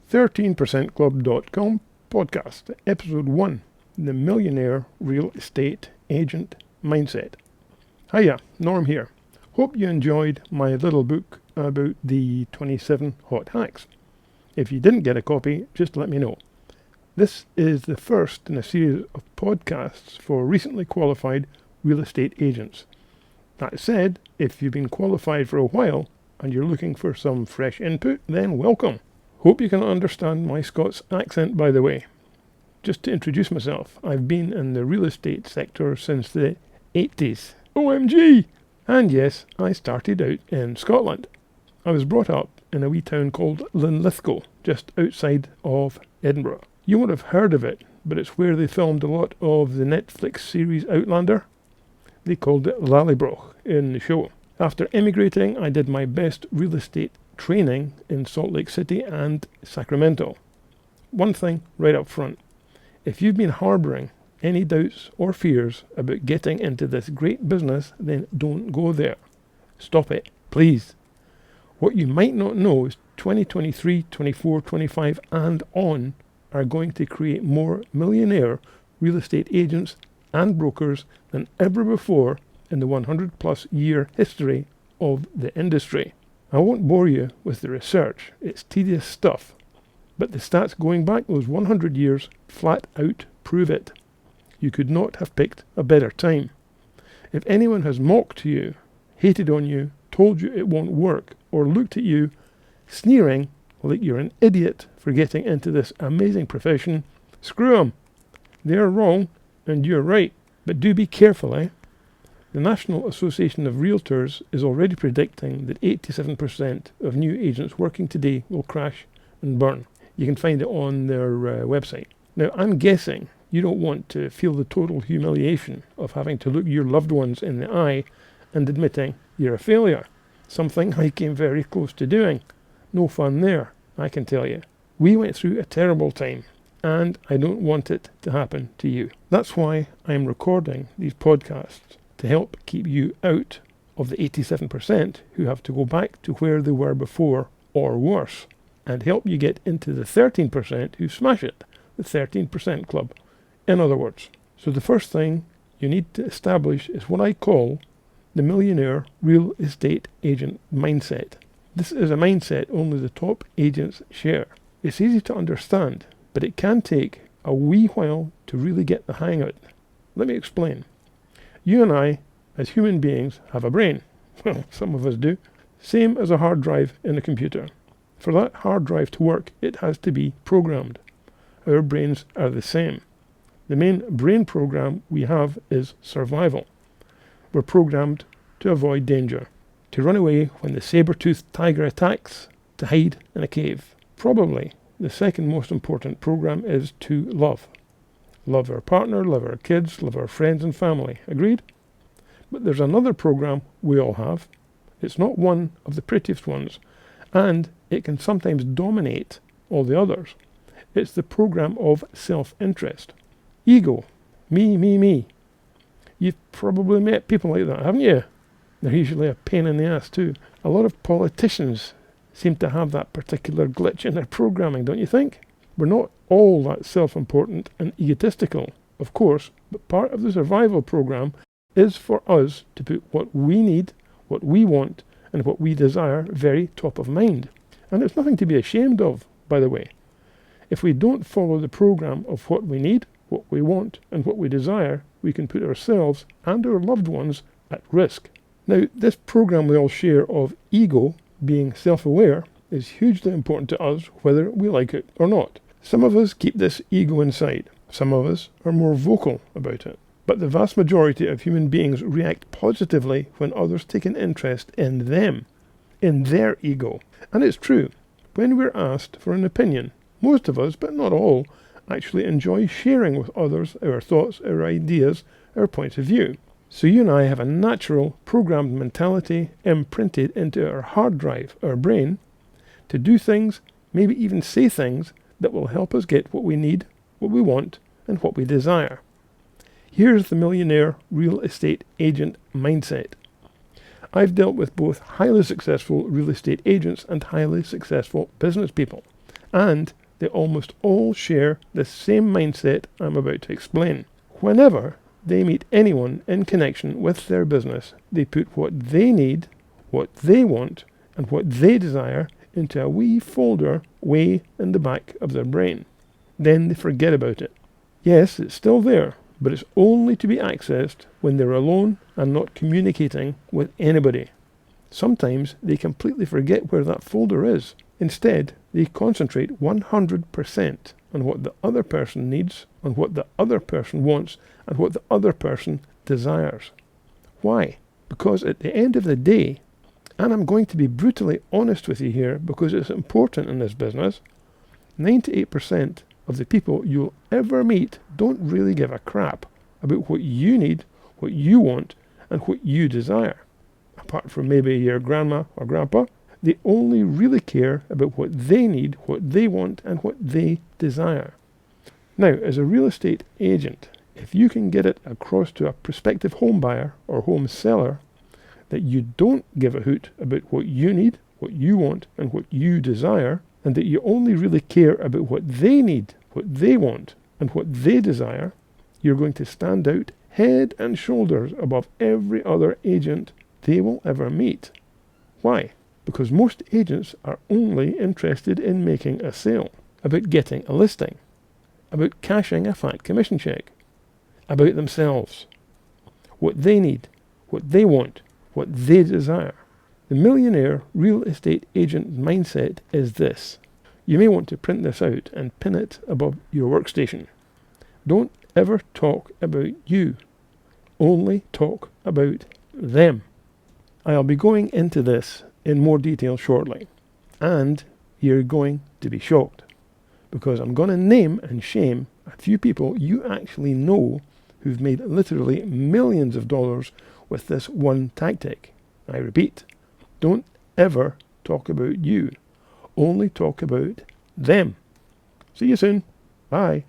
13%club.com podcast, episode 1, The Millionaire Real Estate Agent Mindset. Hiya, Norm here. Hope you enjoyed my little book about the 27 hot hacks. If you didn't get a copy, just let me know. This is the first in a series of podcasts for recently qualified real estate agents. That said, if you've been qualified for a while and you're looking for some fresh input, then welcome. Hope you can understand my Scots accent, by the way. Just to introduce myself, I've been in the real estate sector since the 80s. OMG! And yes, I started out in Scotland. I was brought up in a wee town called Linlithgow, just outside of Edinburgh. You won't have heard of it, but it's where they filmed a lot of the Netflix series Outlander. They called it Lallybroch in the show. After emigrating, I did my best real estate training in Salt Lake City and Sacramento. One thing right up front. If you've been harboring any doubts or fears about getting into this great business, then don't go there. Stop it, please. What you might not know is 2023, 24, 25 and on are going to create more millionaire real estate agents and brokers than ever before in the 100 plus year history of the industry. I won't bore you with the research, it's tedious stuff, but the stats going back those 100 years flat out prove it. You could not have picked a better time. If anyone has mocked you, hated on you, told you it won't work, or looked at you sneering like you're an idiot for getting into this amazing profession, screw them. They're wrong and you're right, but do be careful, eh? The National Association of Realtors is already predicting that 87% of new agents working today will crash and burn. You can find it on their website. Now, I'm guessing you don't want to feel the total humiliation of having to look your loved ones in the eye and admitting you're a failure. Something I came very close to doing. No fun there, I can tell you. We went through a terrible time, and I don't want it to happen to you. That's why I'm recording these podcasts, to help keep you out of the 87% who have to go back to where they were before or worse, and help you get into the 13% who smash it, the 13% club, in other words. So the first thing you need to establish is what I call the millionaire real estate agent mindset. This is a mindset only the top agents share. It's easy to understand, but it can take a wee while to really get the hang of it. Let me explain. You and I, as human beings, have a brain. Well, some of us do. Same as a hard drive in a computer. For that hard drive to work, it has to be programmed. Our brains are the same. The main brain program we have is survival. We're programmed to avoid danger, to run away when the saber-toothed tiger attacks, to hide in a cave. Probably the second most important program is to love. Love our partner, love our kids, love our friends and family. Agreed? But there's another program we all have. It's not one of the prettiest ones, and it can sometimes dominate all the others. It's the program of self-interest. Ego. Me, me, me. You've probably met people like that, haven't you? They're usually a pain in the ass too. A lot of politicians seem to have that particular glitch in their programming, don't you think? We're not all that self-important and egotistical, of course, but part of the survival program is for us to put what we need, what we want, and what we desire very top of mind. And it's nothing to be ashamed of, by the way. If we don't follow the program of what we need, what we want, and what we desire, we can put ourselves and our loved ones at risk. Now, this program we all share of ego, being self-aware, is hugely important to us whether we like it or not. Some of us keep this ego inside. Some of us are more vocal about it. But the vast majority of human beings react positively when others take an interest in them, in their ego. And it's true. When we're asked for an opinion, most of us, but not all, actually enjoy sharing with others our thoughts, our ideas, our points of view. So you and I have a natural programmed mentality imprinted into our hard drive, our brain, to do things, maybe even say things, that will help us get what we need, what we want, and what we desire. Here's the millionaire real estate agent mindset. I've dealt with both highly successful real estate agents and highly successful business people, And they almost all share the same mindset I'm about to explain. Whenever they meet anyone in connection with their business, they put what they need, what they want, and what they desire into a wee folder way in the back of their brain. Then they forget about it. Yes, it's still there, but it's only to be accessed when they're alone and not communicating with anybody. Sometimes they completely forget where that folder is. Instead, they concentrate 100% on what the other person needs, on what the other person wants, and what the other person desires. Why? Because at the end of the day, and I'm going to be brutally honest with you here because it's important in this business, 98% of the people you'll ever meet don't really give a crap about what you need, what you want, and what you desire. Apart from maybe your grandma or grandpa, they only really care about what they need, what they want, and what they desire. Now, as a real estate agent, if you can get it across to a prospective home buyer or home seller that you don't give a hoot about what you need, what you want, and what you desire, and that you only really care about what they need, what they want, and what they desire, you're going to stand out head and shoulders above every other agent they will ever meet. Why? Because most agents are only interested in making a sale, about getting a listing, about cashing a fat commission check, about themselves, what they need, what they want, what they desire. The millionaire real estate agent mindset is this. You may want to print this out and pin it above your workstation. Don't ever talk about you. Only talk about them. I'll be going into this in more detail shortly, and you're going to be shocked because I'm going to name and shame a few people you actually know who've made literally millions of dollars with this one tactic. I repeat, don't ever talk about you. Only talk about them. See you soon. Bye.